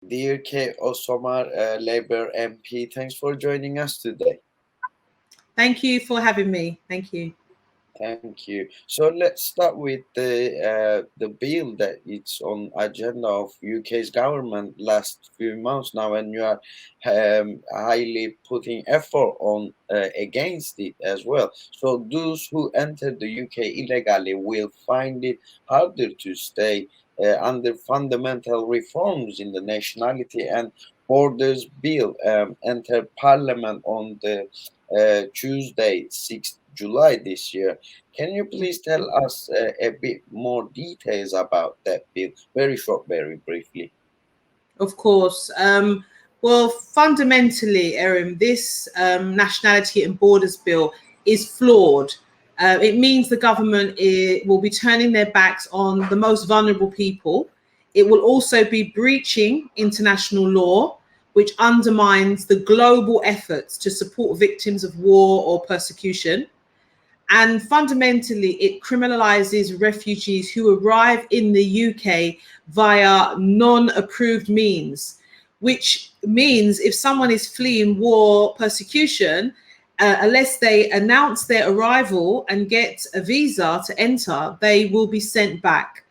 Dear Kate Osamor, Labour MP, thanks for joining us today. Thank you for having me. Thank you. Thank you. So let's start with the bill that it's on agenda of UK's government last few months now, and you are highly putting effort on against it as well. So those who enter the UK illegally will find it harder to stay under fundamental reforms in the Nationality and Borders Bill entered Parliament on the Tuesday, 6th July this year. Can you please tell us a bit more details about that bill? Very short, very briefly. Of course. Well, fundamentally, Erem, this Nationality and Borders Bill is flawed. It means the government will be turning their backs on the most vulnerable people. It will also be breaching international law, which undermines the global efforts to support victims of war or persecution. And fundamentally, it criminalizes refugees who arrive in the UK via non-approved means, which means if someone is fleeing war, persecution, unless they announce their arrival and get a visa to enter, they will be sent back.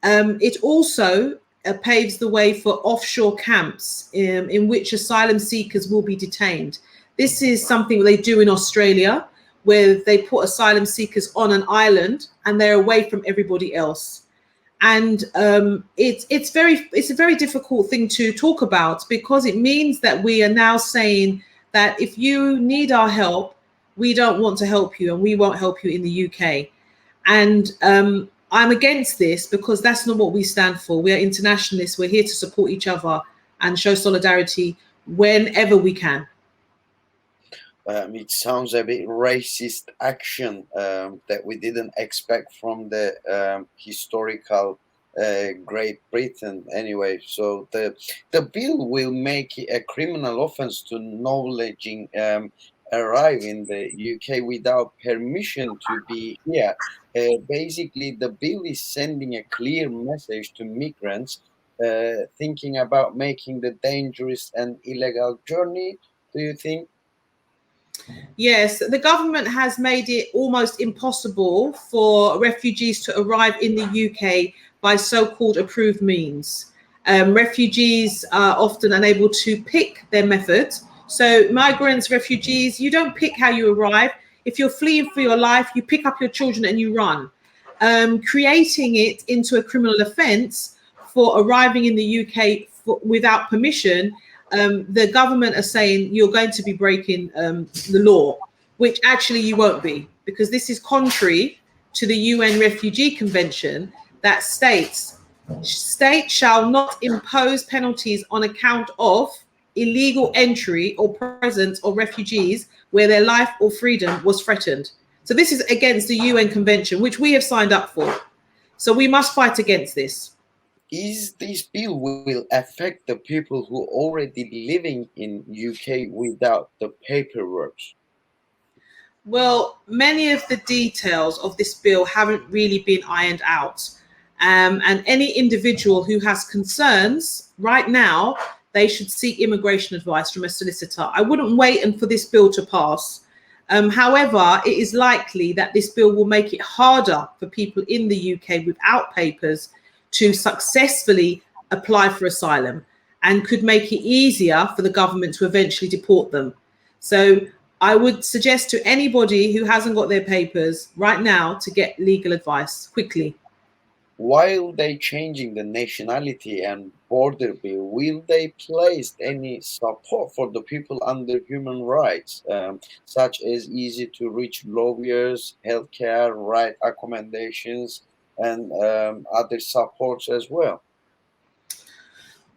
It also paves the way for offshore camps in which asylum seekers will be detained. This is something they do in Australia, where they put asylum seekers on an island and they're away from everybody else. And it's a very difficult thing to talk about, because it means that we are now saying that if you need our help, we don't want to help you and we won't help you in the UK. And I'm against this, because that's not what we stand for. We are internationalists. We're here to support each other and show solidarity whenever we can. It sounds a bit racist action that we didn't expect from the historical Great Britain anyway. So the bill will make it a criminal offense to knowledging arrive in the UK without permission to be here. Basically, the bill is sending a clear message to migrants thinking about making the dangerous and illegal journey. Do you think? Yes, the government has made it almost impossible for refugees to arrive in the UK by so-called approved means. Refugees are often unable to pick their method. So migrants, refugees, you don't pick how you arrive. If you're fleeing for your life, you pick up your children and you run. Creating it into a criminal offence for arriving in the UK without permission, the government are saying you're going to be breaking the law, which actually you won't be, because this is contrary to the UN Refugee Convention that states states shall not impose penalties on account of illegal entry or presence of refugees where their life or freedom was threatened. So this is against the UN Convention, which we have signed up for. So we must fight against this. Is this bill will affect the people who already living in UK without the paperwork? Well, many of the details of this bill haven't really been ironed out. And any individual who has concerns right now, they should seek immigration advice from a solicitor. I wouldn't wait for this bill to pass. However, it is likely that this bill will make it harder for people in the UK without papers to successfully apply for asylum, and could make it easier for the government to eventually deport them. So I would suggest to anybody who hasn't got their papers right now to get legal advice quickly. While they changing the Nationality and Border Bill, will they place any support for the people under human rights, such as easy to reach lawyers, healthcare, right accommodations, and other supports as well?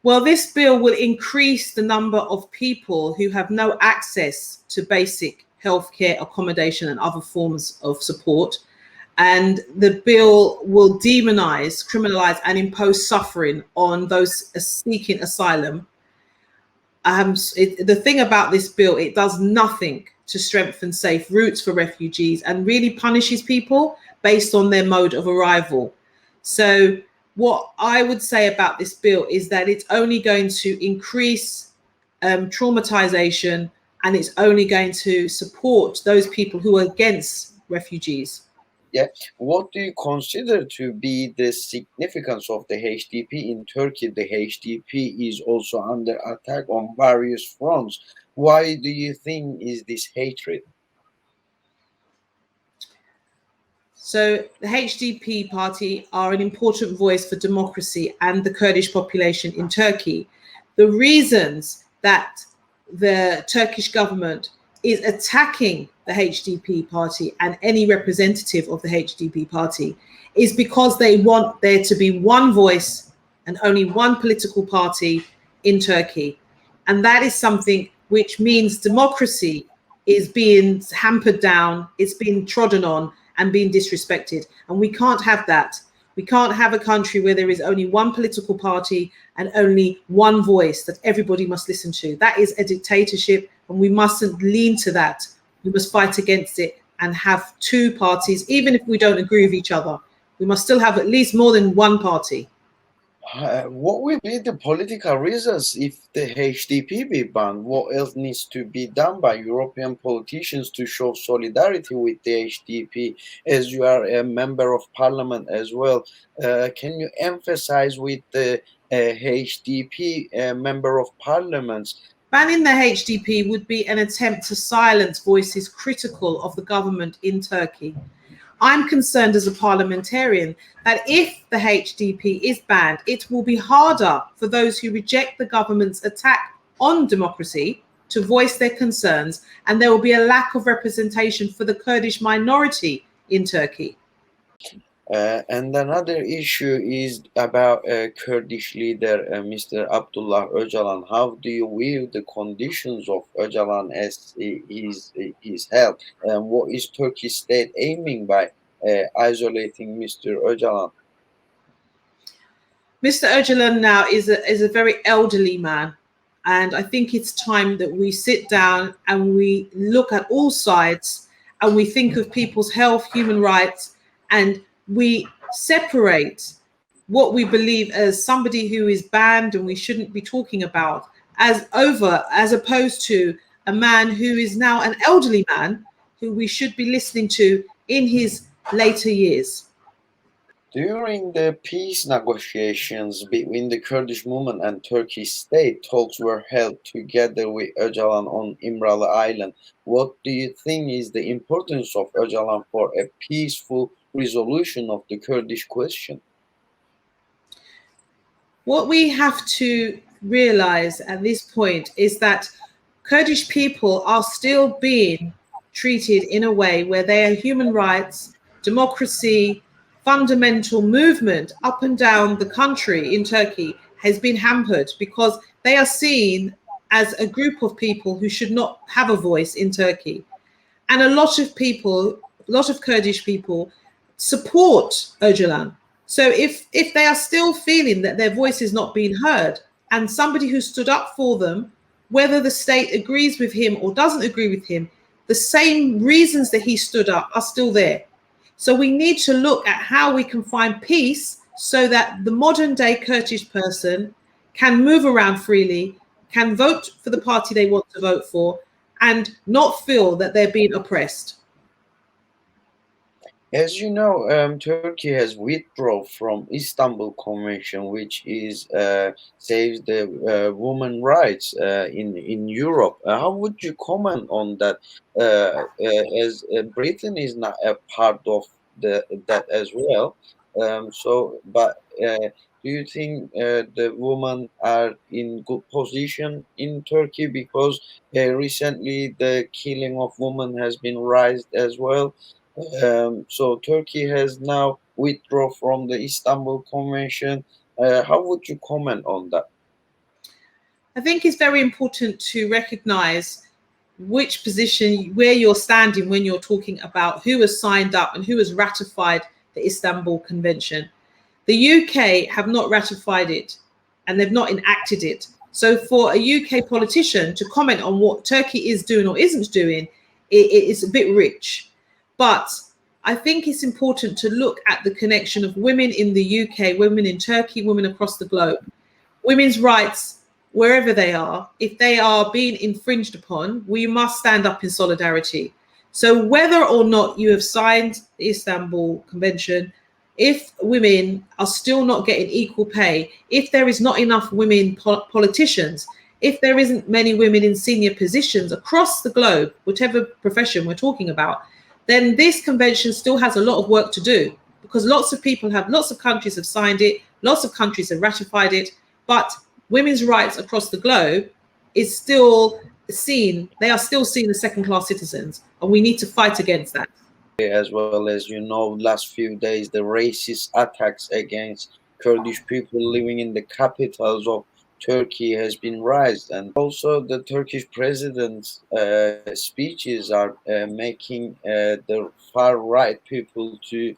Well, this bill will increase the number of people who have no access to basic healthcare, accommodation, and other forms of support. And the bill will demonize, criminalize, and impose suffering on those seeking asylum. The thing about this bill, it does nothing to strengthen safe routes for refugees and really punishes people based on their mode of arrival. So what I would say about this bill is that it's only going to increase traumatization, and it's only going to support those people who are against refugees. Yeah. What do you consider to be the significance of the HDP in Turkey? The HDP is also under attack on various fronts. Why do you think is this hatred? So the HDP party are an important voice for democracy and the Kurdish population in Turkey. The reasons that the Turkish government is attacking the HDP party and any representative of the HDP party is because they want there to be one voice and only one political party in Turkey. And that is something which means democracy is being hampered down, it's being trodden on and being disrespected. And we can't have that. We can't have a country where there is only one political party and only one voice that everybody must listen to. That is a dictatorship, and we mustn't lean to that. We must fight against it and have two parties, even if we don't agree with each other. We must still have at least more than one party. What will be the political reasons if the HDP be banned? What else needs to be done by European politicians to show solidarity with the HDP? As you are a member of parliament as well, can you emphasize with the HDP member of parliaments? Banning the HDP would be an attempt to silence voices critical of the government in Turkey. I'm concerned as a parliamentarian that if the HDP is banned, it will be harder for those who reject the government's attack on democracy to voice their concerns, and there will be a lack of representation for the Kurdish minority in Turkey. And another issue is about Kurdish leader Mr. Abdullah Öcalan. How do you view the conditions of Öcalan as his health? And what is Turkish state aiming by isolating Mr. Öcalan? Mr. Öcalan now is a very elderly man, and I think it's time that we sit down and we look at all sides and we think of people's health, human rights, and we separate what we believe as somebody who is banned and we shouldn't be talking about as opposed to a man who is now an elderly man who we should be listening to in his later years. During the peace negotiations between the Kurdish movement and Turkish state, talks were held together with Öcalan on İmralı Island. What do you think is the importance of Öcalan for a peaceful resolution of the Kurdish question? What we have to realize at this point is that Kurdish people are still being treated in a way where their human rights, democracy, fundamental movement up and down the country in Turkey has been hampered because they are seen as a group of people who should not have a voice in Turkey. And a lot of people, a lot of Kurdish people support Öcalan. So if they are still feeling that their voice is not being heard, and somebody who stood up for them, whether the state agrees with him or doesn't agree with him, the same reasons that he stood up are still there. So we need to look at how we can find peace so that the modern day Kurdish person can move around freely, can vote for the party they want to vote for, and not feel that they're being oppressed. As you know, Turkey has withdrawn from Istanbul Convention, which is saves the women rights in Europe. How would you comment on that? As Britain is not a part of that as well. Do you think the women are in good position in Turkey because recently the killing of women has been raised as well? So Turkey has now withdrawn from the Istanbul Convention. How would you comment on that? I think it's very important to recognize which position, where you're standing when you're talking about who has signed up and who has ratified the Istanbul Convention. The UK have not ratified it and they've not enacted it. So for a UK politician to comment on what Turkey is doing or isn't doing, it is a bit rich. But I think it's important to look at the connection of women in the UK, women in Turkey, women across the globe. Women's rights, wherever they are, if they are being infringed upon, we must stand up in solidarity. So whether or not you have signed the Istanbul Convention, if women are still not getting equal pay, if there is not enough women politicians, if there isn't many women in senior positions across the globe, whatever profession we're talking about, then this convention still has a lot of work to do, because lots of countries have signed it, lots of countries have ratified it, but women's rights across the globe is still seen, they are still seen as second-class citizens, and we need to fight against that. As well as, last few days, the racist attacks against Kurdish people living in the capitals of Turkey has been raised, and also the Turkish president's speeches are making the far right people to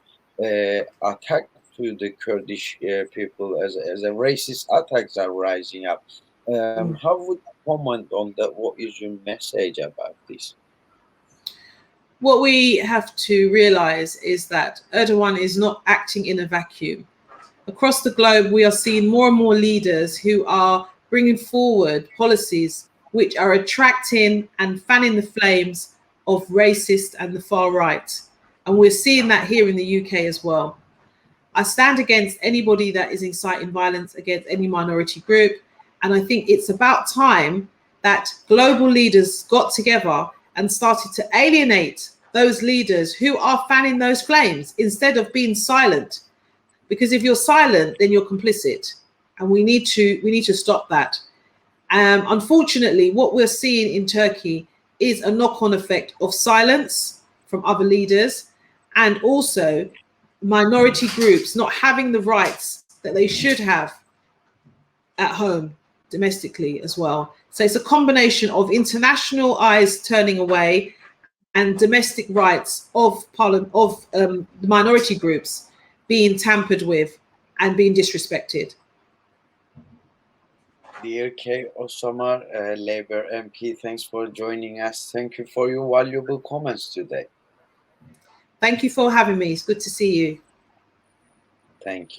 attack to the Kurdish people as a racist attacks are rising up. How would you comment on that? What is your message about this? What we have to realize is that Erdogan is not acting in a vacuum. Across the globe, we are seeing more and more leaders who are bringing forward policies which are attracting and fanning the flames of racist and the far right. And we're seeing that here in the UK as well. I stand against anybody that is inciting violence against any minority group. And I think it's about time that global leaders got together and started to alienate those leaders who are fanning those flames instead of being silent. Because if you're silent, then you're complicit, and we need to stop that. Unfortunately, what we're seeing in Turkey is a knock-on effect of silence from other leaders, and also minority groups not having the rights that they should have at home, domestically as well. So it's a combination of international eyes turning away and domestic rights of the minority groups being tampered with and being disrespected. Dear Kate Osamor, Labour MP, thanks for joining us. Thank you for your valuable comments today. Thank you for having me. It's good to see you. Thank you.